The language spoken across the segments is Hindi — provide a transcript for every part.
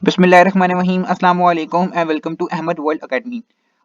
बिस्मिल्लाहिर्रहमानिर्रहीम अस्सलाम वालेकुम and welcome to Ahmad world academy.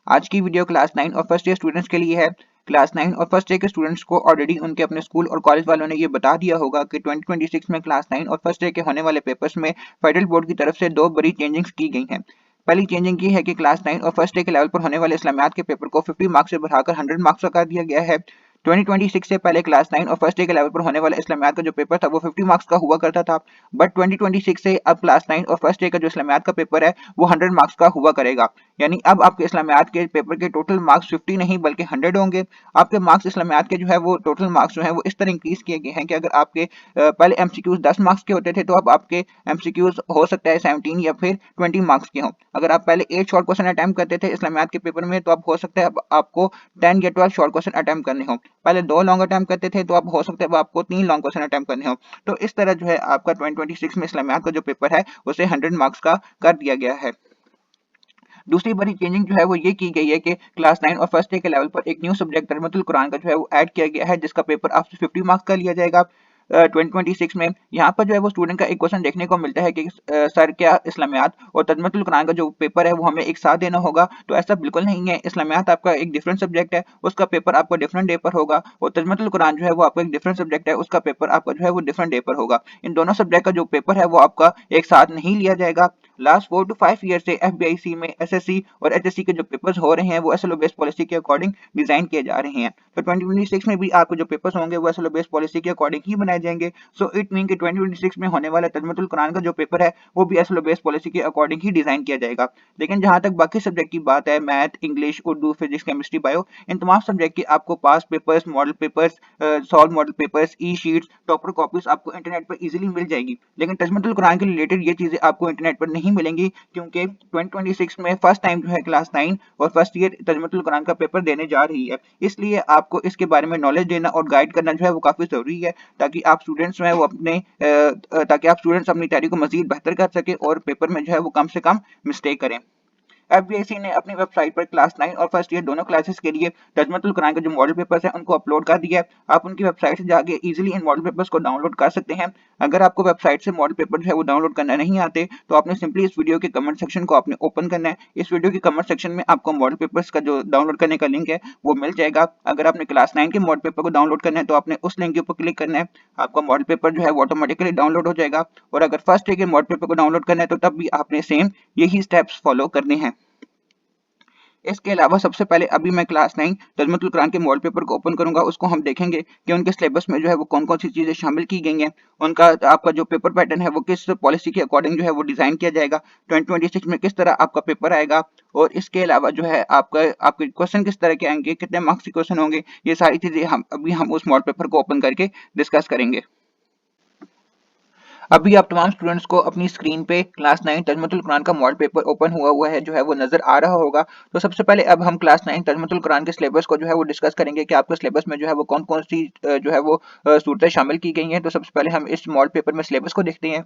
आज की वीडियो क्लास 9 और फर्स्ट ईयर स्टूडेंट्स के लिए है। क्लास 9 और फर्स्ट ईयर के स्टूडेंट्स को ऑलरेडी उनके अपने स्कूल और कॉलेज वालों ने ये बता दिया होगा कि 2026 में क्लास 9 और फर्स्ट ईयर के होने वाले पेपर्स में फेडरल बोर्ड की तरफ से दो बड़ी चेंजिंग्स की गई हैं। पहली चेंजिंग ये है कि क्लास 9 और फर्स्ट ईयर के लेवल पर होने वाले इस्लामियात के पेपर को 50 मार्क्स से बढ़ाकर 100 मार्क्स का कर दिया गया है। 2026 से पहले क्लास 9 और फर्स्ट ईयर के लेवल पर होने वाला इस्लामियात का जो पेपर था वो 50 मार्क्स का हुआ करता था, बट 2026 से अब क्लास 9 और फर्स्ट ईयर का जो इस्लामियात का पेपर है वो 100 मार्क्स का हुआ करेगा। यानी अब आपके इस्लामियात के पेपर के टोटल मार्क्स 50 नहीं बल्कि 100 होंगे। आपके मार्क्स इस्लामियात के जो है वो टोटल मार्क्स जो है वो इस तरह इंक्रीज किए गए हैं कि अगर आपके पहले एमसीक्यूज 10 मार्क्स के होते थे तो अब आपके एमसीक्यूज हो सकता है 17 या फिर 20 मार्क्स के हों। अगर आप पहले 8 शॉर्ट क्वेश्चन अटेम्प्ट करते थे इस्लामियात के पेपर में तो अब हो सकता है अब आपको 10 या 12 शॉर्ट क्वेश्चन अटेम्प्ट करने हों। पहले 2 लॉन्ग अटेम्प्ट करते थे तो अब हो सकता है अब आपको 3 लॉन्ग क्वेश्चन अटेम्प्ट करने हों। तो इस तरह जो है आपका 2026 में इस्लामियात का जो पेपर है उसे 100 मार्क्स का कर दिया गया है। दूसरी बड़ी चेंजिंग जो है वो ये की गई है कि क्लास 9 और फर्स्ट ईयर के लेवल पर एक न्यू सब्जेक्ट तरजमतुल कुरान का जो है वो ऐड किया गया है, जिसका पेपर आपसे 50 मार्क्स का लिया जाएगा 2026 में। यहाँ पर जो है वो स्टूडेंट का एक क्वेश्चन देखने को मिलता है कि सर क्या इस्लामियात और तरजमतुल कुरान का जो पेपर है वो हमें एक साथ देना होगा? तो ऐसा बिल्कुल नहीं है। इस्लामियात आपका एक डिफरेंट सब्जेक्ट है, उसका पेपर आपको डिफरेंट डे पर होगा, और तरजमतुल कुरान जो है वो आपका एक डिफरेंट सब्जेक्ट है, उसका पेपर आपका जो है वो डिफरेंट डे पर होगा। इन दोनों सब्जेक्ट का जो पेपर है वो आपका एक साथ नहीं लिया जाएगा। लास्ट 4 to 5 ईयर से एफबीआईसी में एसएससी और एचएससी के जो पेपर्स हो रहे हैं वो एसएलओ बेस्ड पॉलिसी के अकॉर्डिंग डिजाइन किए जा रहे हैं। तो 2026 में भी आपके जो पेपर्स होंगे वो एसएलओ बेस्ड पॉलिसी के अकॉर्डिंग ही बनाए जाएंगे। सो इट मीन कि 2026 में होने वाला तजमतुल कुरान का जो पेपर है वो भी एसएलओ बेस्ड पॉलिसी के अकॉर्डिंग ही डिजाइन किया जाएगा। लेकिन जहां तक बाकी सब्जेक्ट की बात है, math, English, Urdu, physics, chemistry, bio, इन तमाम सब्जेक्ट की आपको पास papers, model papers, solve model papers, e sheets, topper copies आपको इंटरनेट पर इजीली मिल जाएगी। लेकिन तजमतुल कुरान के रिलेटेड ये चीजें आपको इंटरनेट पर नहीं मिलेंगी, क्योंकि 2026 में फर्स्ट टाइम जो है क्लास 9 और फर्स्ट ईयर तर्जुमतुल कुरान का पेपर देने जा रही है। इसलिए आपको इसके बारे में नॉलेज देना और गाइड करना जो है वो काफी जरूरी है, ताकि आप स्टूडेंट्स जो है वो अपनी तैयारी को मजीद बेहतर कर सके और पेपर में जो है वो कम से कम मिस्टेक करें। एफबीआईसी ने अपनी वेबसाइट पर क्लास 9 और फर्स्ट ईयर दोनों क्लासेस के लिए तर्जुमतुल कुरान के जो मॉडल पेपर्स हैं उनको अपलोड कर दिया है। आप उनकी वेबसाइट से जाके इजीली इन मॉडल पेपर्स को डाउनलोड कर सकते हैं। अगर आपको वेबसाइट से मॉडल पेपर जो है वो डाउनलोड करना नहीं आते तो आपने सिंपली इस वीडियो के कमेंट सेक्शन को आपने ओपन करना है। इस वीडियो के कमेंट सेक्शन में आपको मॉडल पेपर्स का जो डाउनलोड करने का लिंक है वो मिल जाएगा। अगर आपने क्लास 9 के मॉडल पेपर को डाउनलोड करना है तो आपने उस लिंक के ऊपर क्लिक करना है, आपका मॉडल पेपर जो है वो ऑटोमेटिकली डाउनलोड हो जाएगा। और अगर फर्स्ट ईयर के मॉडल पेपर को डाउनलोड करना है तो तब भी आपने सेम यही स्टेप्स फॉलो करने हैं। इसके अलावा सबसे पहले अभी मैं क्लास 9 तजमतुल कुरान के मॉडल पेपर को ओपन करूंगा, उसको हम देखेंगे कि उनके सिलेबस में जो है वो कौन कौन सी चीज़ें शामिल की गई हैं, उनका आपका जो पेपर पैटर्न है वो किस पॉलिसी के अकॉर्डिंग जो है वो डिज़ाइन किया जाएगा, 2026 में किस तरह आपका पेपर आएगा, और इसके अलावा जो है आपका आपके क्वेश्चन किस तरह के आएंगे, कितने मार्क्स के क्वेश्चन होंगे, ये सारी चीज़ें हम उस मॉडल पेपर को ओपन करके डिस्कस करेंगे। अभी आप तमाम स्टूडेंट्स को अपनी स्क्रीन पे क्लास 9 तर्जुमतुल कुरान का मॉडल पेपर ओपन हुआ है जो है वो नजर आ रहा होगा। तो सबसे पहले अब हम क्लास 9 तर्जुमतुल कुरान के सिलेबस को जो है वो डिस्कस करेंगे कि आपके सिलेबस में जो है वो कौन कौन सी जो है वो सूरतें शामिल की गई हैं। तो सबसे पहले हम इस मॉडल पेपर में सिलेबस को देखते हैं।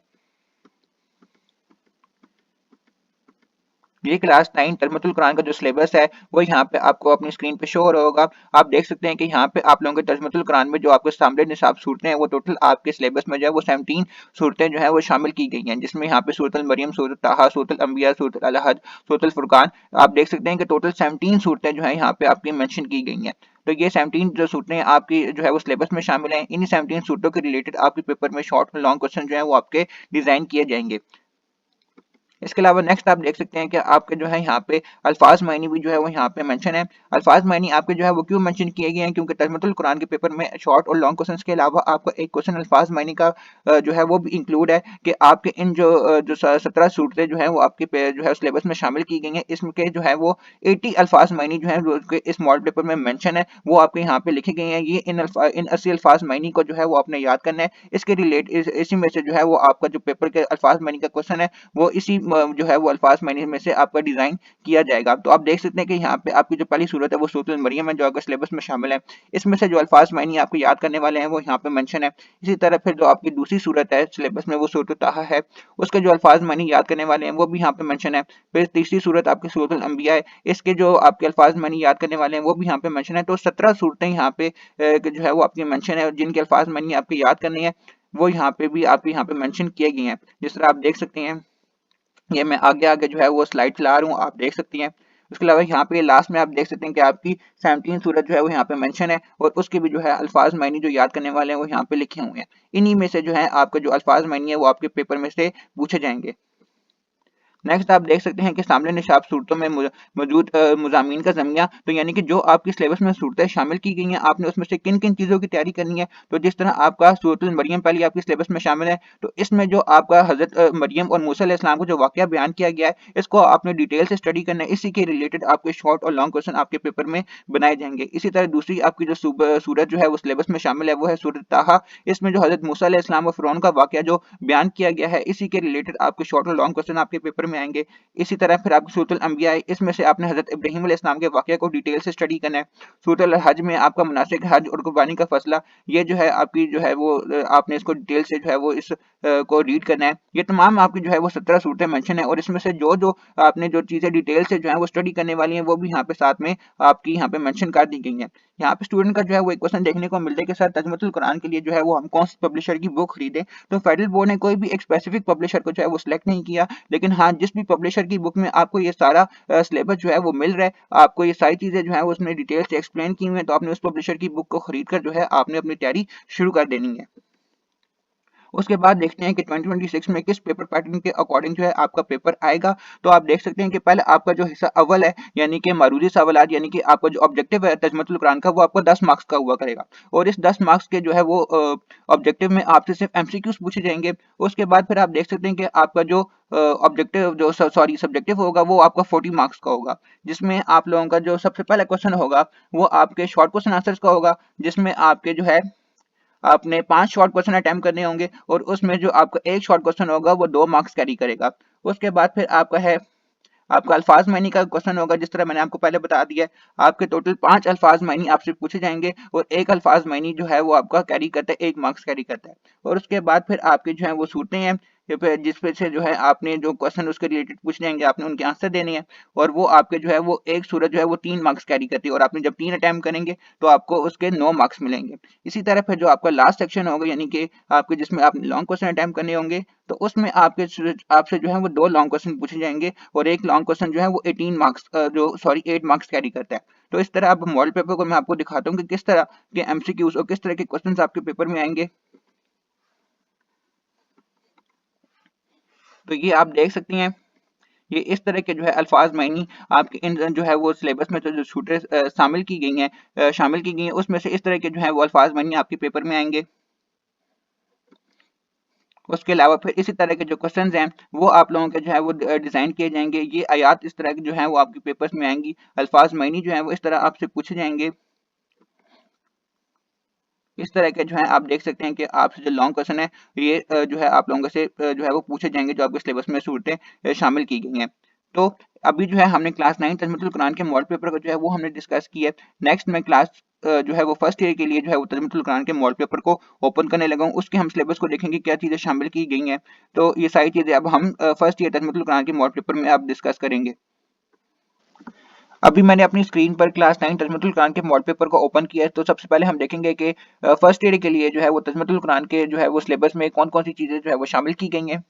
ये क्लास 9 तर्जुमतुल कुरान का जो सिलेबस है वो यहाँ पे आपको अपनी स्क्रीन पे शो हो रहा होगा। आप देख सकते हैं कि यहाँ पे आप लोगों के तर्जुमतुल कुरान में जो आपके सामने निसाब सूरतें हैं वो टोटल आपके सिलेबस में जो है वो 17 सूरतें जो है वो शामिल की गई हैं, जिसमें यहाँ पे सूरत अल मरियम, सूरत ताहा, सूरत अल अंबिया, सूरत अल हज, सूरत अल फुरकान, आप देख सकते हैं कि टोटल 17 सूरतें जो है यहाँ पे आपकी मेंशन की गई हैं। तो ये 17 जो सूरतें आपकी जो है वो सिलेबस में शामिल हैं। इन्हीं 17 सूरतों के रिलेटेड आपके पेपर में शॉर्ट और लॉन्ग क्वेश्चन जो है वो आपके डिजाइन किए जाएंगे। इसके अलावा नेक्स्ट आप देख सकते हैं कि आपके जो है यहाँ पे अल्फाज मायनी भी जो है वो यहाँ पे मेंशन है। अल्फाज मायनी आपके जो है वो क्यों मेंशन किए गए हैं, क्योंकि तर्जुमतुल कुरान के पेपर में शॉर्ट और लॉन्ग क्वेश्चंस के अलावा आपका एक क्वेश्चन अल्फाज मायनी का जो है वो भी इंक्लूड है कि आपके इन जो 17 सूरतें जो है वो आपके जो है सिलेबस में शामिल की गई हैं, इसके जो है वो 80 अल्फाज मायनी जो है इस मॉडल पेपर में मेंशन है वो आपके यहाँ पे लिखे गए हैं। ये इन 80 अल्फाज मायनी को जो है वो आपने याद करना है। इसके इसी में से जो है वो आपका जो पेपर के अल्फाज मायनी का क्वेश्चन है वो इसी जो है वो अल्फाज मायने में से आपका डिजाइन किया जाएगा। तो आप देख सकते हैं कि यहाँ पे आपकी जो पहली सूरत है वो सूरत मरियम है जो आपका सिलेबस में शामिल है। इसमें से जो अल्फाज मायनी आपको याद करने वाले हैं वो यहाँ पे मेंशन है। इसी तरह फिर जो आपकी दूसरी सूरत है सिलेबस में वो सूरत ताहा है, उसके जो अल्फाज मायनी याद करने वाले हैं वो भी यहाँ पे मेंशन है। फिर तीसरी सूरत आपकी सूरत अल अंबिया है, इसके जो आपके अल्फाज मायनी याद करने वाले हैं वो भी यहाँ पे मेंशन है। तो 17 सूरतें यहाँ पे जो है वो आपकी मेंशन है, जिनके अल्फाज मायनी आपके याद करने हैं वो यहाँ पे भी आपके यहाँ पे मेंशन किए गए हैं। जिस तरह आप देख सकते हैं ये मैं आगे आगे जो है वो स्लाइड चला रहा हूँ, आप देख सकती हैं। उसके अलावा यहाँ पे लास्ट में आप देख सकते हैं कि आपकी 17 सूरत जो है वो यहाँ पे मेंशन है और उसके भी जो है अल्फाज मायनी जो याद करने वाले हैं वो यहाँ पे लिखे हुए हैं। इन्हीं में से जो है आपका जो अल्फाज मायनी है वो आपके पेपर में से पूछे जाएंगे। नेक्स्ट आप देख सकते हैं कि सामने निशाब सूरतों में मौजूद मुज़ामीन का ज़मिया, तो यानी कि जो आपकी सिलेबस में सूरतें शामिल की गई हैं, आपने उसमें से किन किन चीज़ों की तैयारी करनी है। तो जिस तरह आपका सूरतुल मरियम पहले आपकी सिलेबस में शामिल है, तो इसमें जो आपका हज़रत मरियम और मूसा अलैहिस्सलाम को जो वाक़या बयान किया गया है, इसको आपने डिटेल से स्टडी करना है। इसी के रिलेटेड आपके शॉर्ट और लॉन्ग क्वेश्चन आपके पेपर में बनाए जाएंगे। इसी तरह दूसरी आपकी जो सूरत जो है वो सिलेबस में शामिल है वो है सूरत ताहा। इसमें जो हज़रत मूसा अलैहिस्सलाम और फ़िरौन का वाक़या जो बयान किया गया है, इसी के रिलेटेड आपके शॉर्ट और लॉन्ग क्वेश्चन आपके पेपर में आएंगे। इसी तरह फिर आपकी सूरतुल अंबिया है, इसमें से आपने हज़रत इब्राहीम अलैहिस्सलाम के वाक़ये को डिटेल से स्टडी करना है। सूरतुल हज में आपका मुनासिक हज और कुर्बानी का फैसला, ये जो है आपकी जो है वो आपने इसको डिटेल से जो है वो इस को रीड करना है। ये तमाम आपकी जो है वो 17 सूरतें मेंशन है और इसमें से जो आपने जो चीज़ें डिटेल से जो है वो स्टडी करने वाली हैं वो भी यहाँ पे साथ में आपकी यहाँ पे मेंशन कर दी गई हैं। यहाँ पे स्टूडेंट का जो है वो एक क्वेश्चन देखने को मिलता है कि सर तर्जुमतुल कुरान के लिए जो है वो हम कौन सी पब्लिशर की बुक खरीदें। तो फेडरल बोर्ड ने कोई भी एक स्पेसिफिक पब्लिशर को जो है वो सिलेक्ट नहीं किया, लेकिन हाँ जिस भी पब्लिशर की बुक में आपको ये सारा सिलेबस जो है वो मिल रहा है, आपको ये सारी चीज़ें जो है वो उसमें डिटेल से एक्सप्लेन की हुई हैं, तो आपने उस पब्लिशर की बुक को खरीद कर जो है आपने अपनी तैयारी शुरू कर देनी है। उसके बाद देखते हैं कि 2026 में किस पेपर पैटर्न के अकॉर्डिंग जो है आपका पेपर आएगा। तो आप देख सकते हैं कि पहले आपका जो हिस्सा अव्वल है यानी कि मारूदी सवालात यानी कि आपका जो ऑब्जेक्टिव है तर्जुमतुल कुरान का वो आपको 10 मार्क्स का हुआ करेगा और इस 10 मार्क्स के जो है वो ऑब्जेक्टिव में आपसे सिर्फ एमसीक्यूज पूछे जाएंगे। उसके बाद फिर आप देख सकते हैं कि आपका जो ऑब्जेक्टिव जो सॉरी सब्जेक्टिव होगा वो आपका 40 मार्क्स का होगा, जिसमें आप लोगों का जो सबसे पहला क्वेश्चन होगा वो आपके शॉर्ट क्वेश्चन आंसर्स का होगा, जिसमें आपके जो है आपने 5 शॉर्ट क्वेश्चन अटेम्प्ट करने होंगे और उसमें जो आपका एक शॉर्ट क्वेश्चन होगा वो 2 मार्क्स कैरी करेगा। उसके बाद फिर आपका है आपका अल्फाज मायनी का क्वेश्चन होगा, जिस तरह मैंने आपको पहले बता दिया है। आपके टोटल 5 अल्फाज मायनी आपसे पूछे जाएंगे और एक अल्फाज मायनी जो है वो आपका कैरी करता है, 1 मार्क्स कैरी करता है। और उसके बाद फिर आपके जो है वो सूरतें हैं जिस पे से जो है आपने जो क्वेश्चन उसके रिलेटेड पूछ जाएंगे, आपने उनके आंसर देने हैं और वो आपके जो है वो एक सूरत जो है वो 3 मार्क्स कैरी करती है और आपने जब 3 अटेम्प्ट करेंगे तो आपको उसके 9 मार्क्स मिलेंगे। इसी तरह फिर जो आपका लास्ट सेक्शन होगा यानी कि आपके जिसमें आपने लॉन्ग क्वेश्चन अटेम्प्ट करने होंगे, तो उसमें आपसे जो है वो 2 लॉन्ग क्वेश्चन पूछे जाएंगे और एक लॉन्ग क्वेश्चन जो है वो 18 मार्क्स जो सॉरी 8 मार्क्स कैरी करता है। तो इस तरह अब मॉडल पेपर को मैं आपको दिखाता हूँ कि किस तरह के एमसीक्यूज और किस तरह के क्वेश्चंस आपके पेपर में आएंगे। तो ये आप देख सकती हैं, ये इस तरह के जो है अल्फाज मायनी आपके इन जो है वो सिलेबस में जो छूटें शामिल की गई हैं उसमें से इस तरह के जो है वो अल्फाज मायनी आपके पेपर में आएंगे। उसके अलावा फिर इसी तरह के जो क्वेश्चंस हैं वो आप लोगों के जो है वो डिज़ाइन किए जाएंगे। ये आयात इस तरह की जो है वो आपके पेपर्स में आएंगी। अल्फाज मायनी जो है वो इस तरह आपसे पूछे जाएंगे। इस तरह के जो है आप देख सकते हैं कि आपसे जो लॉन्ग क्वेश्चन है ये जो है आप लोगों से जो है वो पूछे जाएंगे जो आपके सिलेबस में सूरतें शामिल की गई हैं। तो अभी जो है हमने क्लास 9 तजम्मुल कुरान के मॉडल पेपर को जो है वो हमने डिस्कस किया है। नेक्स्ट मैं क्लास जो है वो फर्स्ट ईयर के लिए जो है वो तजम्मुल कुरान के मॉडल पेपर को ओपन करने लगा हूँ। उसके हम सिलेबस को देखेंगे क्या चीज़ें शामिल की गई हैं। तो ये सारी चीज़ें अब हम फर्स्ट ईयर तजम्मुल कुरान के मॉडल पेपर में अब डिस्कस करेंगे। अभी मैंने अपनी स्क्रीन पर क्लास 9 तजम्मुल कुरान के मॉडल पेपर को ओपन किया है। तो सबसे पहले हम देखेंगे कि फर्स्ट ईयर के लिए जो है वो तजम्मुल कुरान के जो है वो सिलेबस में कौन कौन सी चीज़ें जो है वो शामिल की गई हैं।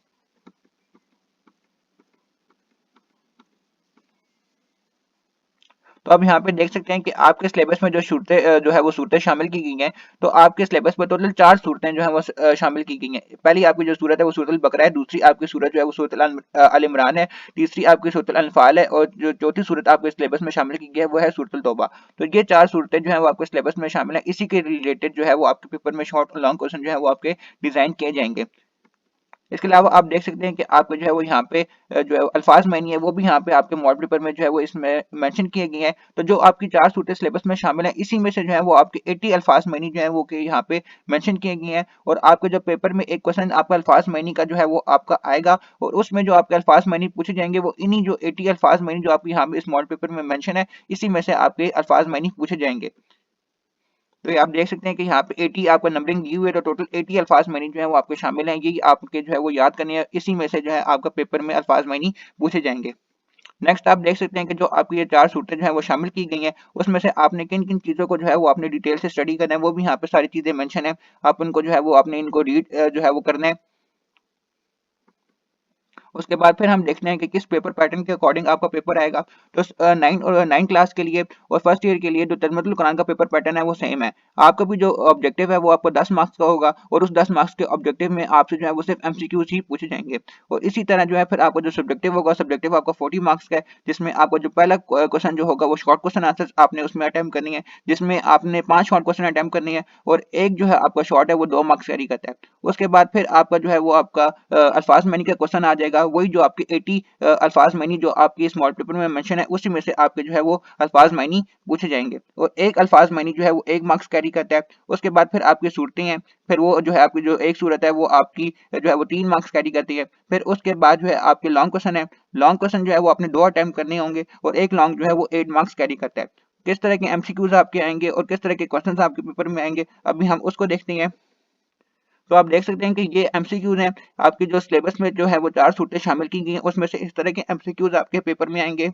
तो अब यहाँ पे देख सकते हैं कि आपके सिलेबस में जो सूरतें जो है वो सूरतें शामिल की गई हैं। तो आपके सिलेबस में टोटल 4 सूरतें जो है वो शामिल की गई हैं। पहली आपकी जो सूरत है वो सूरत अल बकरा है, दूसरी आपकी सूरत जो है वो सूरत अल इमरान है, तीसरी आपकी सूरत अल अनफाल है और जो चौथी सूरत आपके सिलेबस में शामिल की गई है वो है सूरत अल तौबा। तो ये 4 सूरतें जो है वो आपके सिलेबस में शामिल है। इसी के रिलेटेड जो है वो आपके पेपर में शॉर्ट और लॉन्ग क्वेश्चन जो है वो आपके डिजाइन किए जाएंगे। इसके अलावा आप देख सकते हैं कि आपके जो है वो यहाँ पे जो है अल्फाज मायनी है वो भी यहाँ पे आपके मॉडल पेपर में जो है वो इसमें मेंशन किए गए हैं। तो जो आपकी 4 सूरतें सिलेबस में शामिल है इसी में से जो है वो आपके 80 अल्फाज मायनी जो है वो के यहाँ पे मेंशन किए गए हैं और आपके जो पेपर में एक क्वेश्चन आपका अल्फाज मायनी का जो है वो आपका आएगा और उसमें जो आपके अल्फाज मायनी पूछे जाएंगे वो इन्हीं जो 80 अल्फाज मायनी जो आपके यहाँ पे इस मॉडल पेपर में मेंशन है इसी में से आपके अल्फाज मायनी पूछे जाएंगे। तो ये आप देख सकते हैं कि यहाँ पे 80 आपका नंबरिंग दी हुई है, तो टोटल 80 अल्फाज मायनी जो है वो आपके शामिल हैं। ये आपके जो है वो याद करने हैं, इसी में से जो है आपका पेपर में अल्फाज मायनी पूछे जाएंगे। नेक्स्ट आप देख सकते हैं कि जो आपकी ये 4 सूरतें जो है वो शामिल की गई हैं उसमें से आपने किन किन चीज़ों को जो है वो आपने डिटेल से स्टडी करना है, वो भी यहाँ पे सारी चीज़ें मेंशन है। आप उनको जो है वो आपने इनको रीड जो है वो करना है। उसके बाद फिर हम देखते हैं कि किस पेपर पैटर्न के अकॉर्डिंग आपका पेपर आएगा। तो 9 क्लास के लिए और फर्स्ट ईयर के लिए जो तजमतुल कुरान का पेपर पैटर्न है वो सेम है। आपका भी जो ऑब्जेक्टिव है वो आपको 10 मार्क्स का होगा और उस 10 मार्क्स के ऑब्जेक्टिव में आपसे जो है वो सिर्फ एमसीक्यूज ही पूछे जाएंगे। और इसी तरह जो है फिर आपको जो सब्जेक्टिव होगा, सब्जेक्टिव आपका 40 मार्क्स का है, जिसमें आपका जो पहला क्वेश्चन जो होगा वो शॉर्ट क्वेश्चन आंसर आपने उसमें अटेम्प्ट करनी है, जिसमें आपने 5 शॉर्ट क्वेश्चन अटेम्प्ट करनी है और एक जो है आपका शॉर्ट है वो 2 मार्क्स कैरी करता है। उसके बाद फिर आपका जो है वो आपका अल्फाज मैनी का क्वेश्चन आ जाएगा, वही जो आपके 80 अल्फाज मैनी जो आपकी स्मॉल पेपर में मेंशन है उसी में से आपके जो है वो अल्फाज मैनी पूछे जाएंगे और एक अल्फाज मैनी जो है वो 1 मार्क्स कैरी करता है। उसके बाद फिर आपकी सूरतें हैं, फिर वो जो है आपकी जो एक सूरत है वो आपकी जो है वो 3 मार्क्स कैरी करती है। फिर उसके बाद जो है आपके लॉन्ग क्वेश्चन है, लॉन्ग क्वेश्चन जो है वो आपने 2 अटेम्प्ट करने होंगे और एक लॉन्ग जो है वो 8 मार्क्स कैरी करता है। किस तरह के एमसीक्यूज आपके आएंगे और किस तरह के क्वेश्चंस आपके पेपर में आएंगे अभी हम उसको देखते हैं। तो आप देख सकते हैं कि ये एमसीक्यूज हैं, आपकी जो सिलेबस में जो है वो 4 सूटें शामिल की गई हैं, उसमें से इस तरह के एमसीक्यूज आपके पेपर में आएंगे।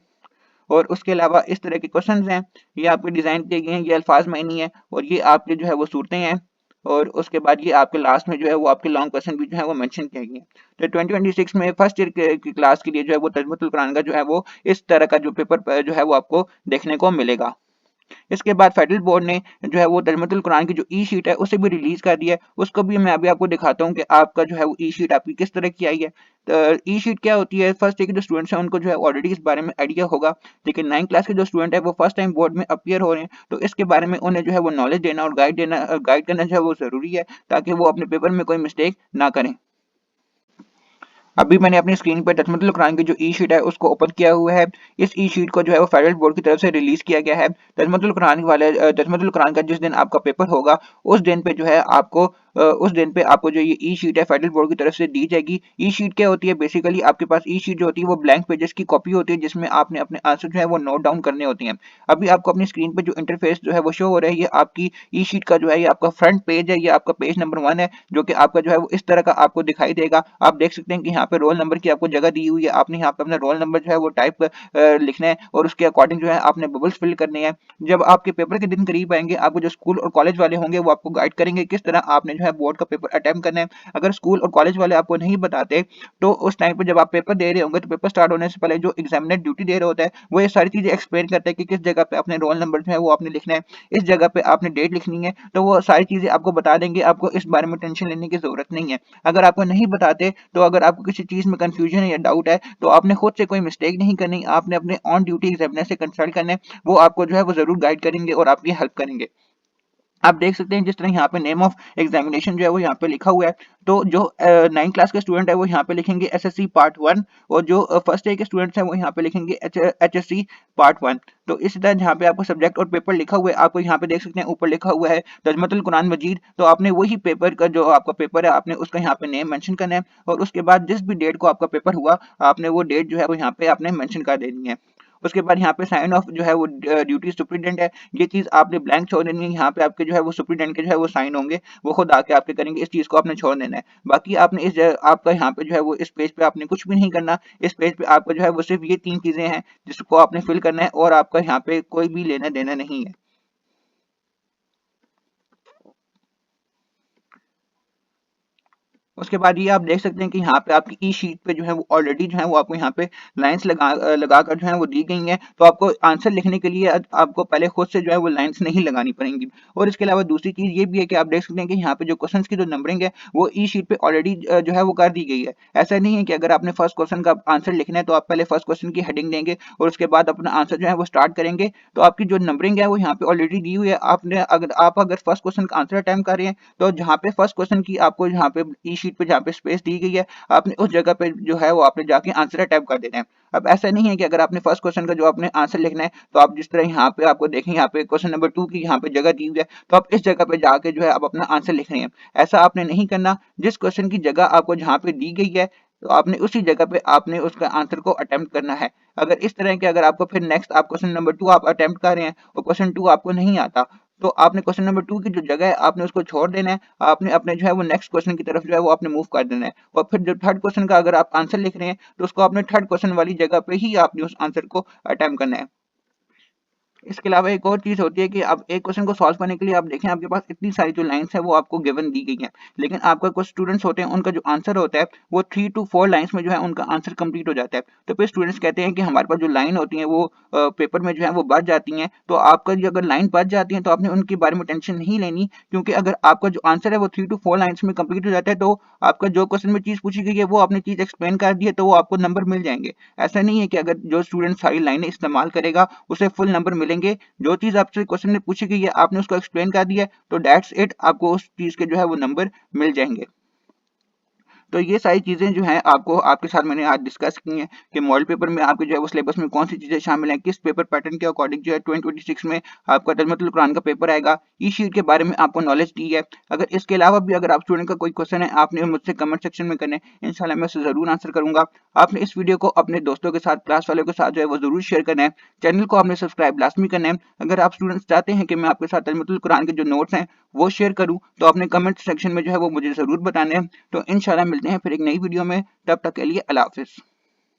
और उसके अलावा इस तरह के क्वेश्चंस हैं, ये आपके डिजाइन किए गए हैं, ये अल्फाज मायनी है और ये आपके जो है वो सूरतें हैं। और उसके बाद ये आपके लास्ट में जो है वो आपके लॉन्ग क्वेश्चन भी जो है वो मेंशन किए गए हैं। तो 2026 में फर्स्ट ईयर की क्लास के लिए जो है वो तजमुतुल कुरान का जो है वो इस तरह का जो पेपर जो है वो आपको देखने को मिलेगा। इसके बाद फेडरल बोर्ड ने जो है वो तजमुतुल कुरान की जो ई शीट है उसे भी रिलीज कर दिया है, उसको भी मैं अभी आपको दिखाता हूँ कि आपका जो है वो ई शीट आपकी किस तरह की आई है। तो ई शीट क्या होती है, फर्स्ट ईयर के जो स्टूडेंट्स हैं उनको जो है ऑलरेडी इस बारे में आइडिया होगा, लेकिन 9 क्लास के जो स्टूडेंट है वो फर्स्ट टाइम बोर्ड में अपीयर हो रहे हैं, तो इसके बारे में उन्हें जो है वो नॉलेज देना और गाइड करना जो है वो जरूरी है, ताकि वो अपने पेपर में कोई मिस्टेक ना करें। अभी मैंने अपनी स्क्रीन पर तजमुतुल कुरान की जो ई शीट है उसको ओपन किया हुआ है। इस ई शीट को जो है वो फेडरल बोर्ड की तरफ से रिलीज किया गया है। तजमुतुल कुरान का जिस दिन आपका पेपर होगा उस दिन पे जो है आपको उस दिन पे आपको जो ये ई शीट है फेडरल बोर्ड की तरफ से दी जाएगी। ई शीट क्या होती है, बेसिकली आपके पास ई शीट जो होती है वो ब्लैंक पेजेस की कॉपी होती है, जिसमें आपने अपने आंसर जो है वो नोट डाउन करने होते हैं। अभी आपको अपनी स्क्रीन पे जो इंटरफेस जो है वो शो हो रहा है, ये आपकी ई शीट का जो है ये आपका फ्रंट पेज है, ये आपका पेज नंबर 1 है, जो कि आपका जो है वो इस तरह का आपको दिखाई देगा। आप देख सकते हैं कि यहाँ पे रोल नंबर की आपको जगह दी हुई है, आपने यहाँ पे अपना रोल नंबर जो है वो टाइप लिखना है और उसके अकॉर्डिंग जो है आपने बबल्स फिल करने हैं। जब आपके पेपर के दिन करीब आएंगे, आपको जो स्कूल और कॉलेज वाले होंगे वो आपको गाइड करेंगे किस तरह आपने जो है बोर्ड का पेपर अटेम्प्ट करना है। अगर स्कूल और कॉलेज वाले आपको नहीं बताते तो उस टाइम पे जब आप पेपर दे रहे होंगे तो पेपर स्टार्ट होने से पहले जो एग्जामिनर ड्यूटी दे रहा होता है वो ये सारी चीजें एक्सप्लेन करता है कि किस जगह पे अपने रोल नंबर जो है वो आपने लिखना है, इस जगह पे आपने डेट लिखनी है, तो वो सारी चीजें आपको बता देंगे। आपको इस बारे में टेंशन लेने की जरूरत नहीं है। अगर आपको नहीं बताते तो अगर आपको किसी चीज में कंफ्यूजन है या डाउट है तो आपने खुद से कोई मिस्टेक नहीं करनी, आपने अपने ऑन ड्यूटी एग्जामिनर से कंसल्ट करना है, वो आपको जो है वो जरूर गाइड करेंगे और आपकी हेल्प करेंगे। आप देख सकते हैं जिस तरह यहाँ पे नेम ऑफ एग्जामिनेशन जो है वो यहाँ पे लिखा हुआ है, तो जो 9 क्लास के स्टूडेंट है वो यहाँ पे लिखेंगे एसएससी पार्ट 1 और जो फर्स्ट ईयर के स्टूडेंट्स हैं वो यहाँ पे लिखेंगे एचएससी पार्ट 1। तो इसी तरह जहाँ पे आपको सब्जेक्ट और पेपर लिखा हुआ है, आपको यहाँ पे देख सकते हैं ऊपर लिखा हुआ है तजमतुल कुरान मजीद, तो आपने वही पेपर का जो आपका पेपर है आपने उसका यहाँ पे नेम मेंशन करना है और उसके बाद जिस भी डेट को आपका पेपर हुआ आपने वो डेट जो है वो यहाँ पे आपने मेंशन कर देनी है। उसके बाद यहाँ पे साइन ऑफ जो है वो ड्यूटी सुप्रीडेंट है, ये चीज आपने ब्लैंक छोड़ देनी है, यहाँ पे आपके जो है वो सुप्रीडेंट के जो है वो साइन होंगे, वो खुद आके आपके करेंगे, इस चीज को आपने छोड़ देना है। बाकी आपने आपका यहाँ पे जो है वो इस पेज पे आपने कुछ भी नहीं करना, इस पेज पे आपका जो है वो सिर्फ ये 3 चीजें हैं जिसको आपने फिल करना है और आपका यहाँ पे कोई भी लेना देना नहीं है। उसके बाद ये आप देख सकते हैं कि यहाँ पे आपकी ई शीट पे जो है वो ऑलरेडी जो है वो आपको यहाँ पे लाइंस लगाकर जो है वो दी गई हैं, तो आपको आंसर लिखने के लिए आपको पहले खुद से जो है वो लाइंस नहीं लगानी पड़ेंगी। और इसके अलावा दूसरी चीज ये भी है कि आप देख सकते हैं कि यहाँ पे जो क्वेश्चंस की जो नंबरिंग है वो ई शीट पे ऑलरेडी जो है वो कर दी गई है। ऐसा नहीं है कि अगर आपने फर्स्ट क्वेश्चन का आंसर लिखना है तो आप पहले फर्स्ट क्वेश्चन की हेडिंग देंगे और उसके बाद अपना आंसर जो है वो स्टार्ट करेंगे, तो आपकी जो नंबरिंग है वो यहाँ पे ऑलरेडी दी हुई है। अगर फर्स्ट क्वेश्चन का आंसर अटेम्प्ट कर रहे हैं तो जहाँ पे फर्स्ट क्वेश्चन की आपको यहाँ पे ई शीट पे जहाँ पे स्पेस दी गई है आपने उस जगह पे जो है वो आपने जाके आंसर अटेम्प्ट कर देना है। अब ऐसा नहीं है कि अगर आपने फर्स्ट क्वेश्चन का जो आपने आंसर लिखना है तो आप जिस तरह यहाँ पे आपको देखें यहाँ पे क्वेश्चन नंबर 2 की यहाँ पे जगह दी हुई है तो आप इस जगह पे जाके जो है आप अपना आंसर लिख रहे हैं, ऐसा आपने नहीं करना। जिस क्वेश्चन की जगह आपको जहाँ पे दी गई है तो आपने उसी जगह पे आपने उसका आंसर को अटेम्प्ट करना है। अगर इस तरह के अगर आपको फिर नेक्स्ट आप क्वेश्चन नंबर 2 आप अटेम्प्ट कर रहे हैं और क्वेश्चन 2 आपको नहीं आता तो आपने क्वेश्चन नंबर 2 की जो जगह है आपने उसको छोड़ देना है, आपने अपने जो है वो नेक्स्ट क्वेश्चन की तरफ जो है वो आपने मूव कर देना है और फिर जो थर्ड क्वेश्चन का अगर आप आंसर लिख रहे हैं तो उसको आपने थर्ड क्वेश्चन वाली जगह पे ही आपने उस आंसर को अटेम्प्ट करना है। इसके अलावा एक और चीज़ होती है कि आप एक क्वेश्चन को सॉल्व करने के लिए आप देखें आपके पास इतनी सारी जो लाइन्स है वो आपको गिवन दी गई हैं, लेकिन आपका कुछ स्टूडेंट्स होते हैं उनका जो आंसर होता है वो 3 to 4 लाइन्स में जो है उनका आंसर कंप्लीट हो जाता है। तो फिर स्टूडेंट्स कहते हैं कि हमारे पास जो लाइन होती है वो पेपर में जो है वो बढ़ जाती हैं। तो आपका जो अगर लाइन बढ़ जाती है तो आपने उनके बारे में टेंशन नहीं लेनी, क्योंकि अगर आपका जो आंसर है वो 3 to 4 लाइन्स में कंप्लीट हो जाता है तो आपका जो क्वेश्चन में चीज़ पूछी गई है वो आपने चीज़ एक्सप्लेन कर दी है तो वो आपको नंबर मिल जाएंगे। ऐसा नहीं है कि अगर जो स्टूडेंट सारी लाइनें इस्तेमाल करेगा उसे फुल नंबर मिलेंगे। जो चीज़ आपसे क्वेश्चन में पूछी गई है आपने उसको एक्सप्लेन कर दिया है तो दैट्स इट, आपको उस चीज़ के जो है वो नंबर मिल जाएंगे। तो ये सारी चीज़ें जो हैं आपको आपके साथ मैंने आज डिस्कस की हैं कि मॉडल पेपर में आपके जो है वो सिलेबस में कौन सी चीज़ें शामिल हैं, किस पेपर पैटर्न के अकॉर्डिंग जो है 2026 में आपका तजमतुल कुरान का पेपर आएगा, ई शीट के बारे में आपको नॉलेज दी है। अगर इसके अलावा भी अगर आप स्टूडेंट का कोई क्वेश्चन है आपने मुझसे कमेंट सेक्शन में करना है, इंशाल्लाह मैं उसे ज़रूर आंसर करूँगा। आपने इस वीडियो को अपने दोस्तों के साथ, क्लास वालों के साथ जो है वो ज़रूर शेयर करना है। चैनल को आपने सब्सक्राइब लाजमी करना है। अगर आप स्टूडेंट्स चाहते हैं कि मैं आपके साथ तजमतुल कुरान के जो नोट्स हैं वो शेयर करूँ तो आपने कमेंट सेक्शन में जो है वो मुझे ज़रूर बताना है। तो इंशाल्लाह मिलते हैं फिर एक नई वीडियो में, तब तक के लिए अल्लाह हाफ़िज़।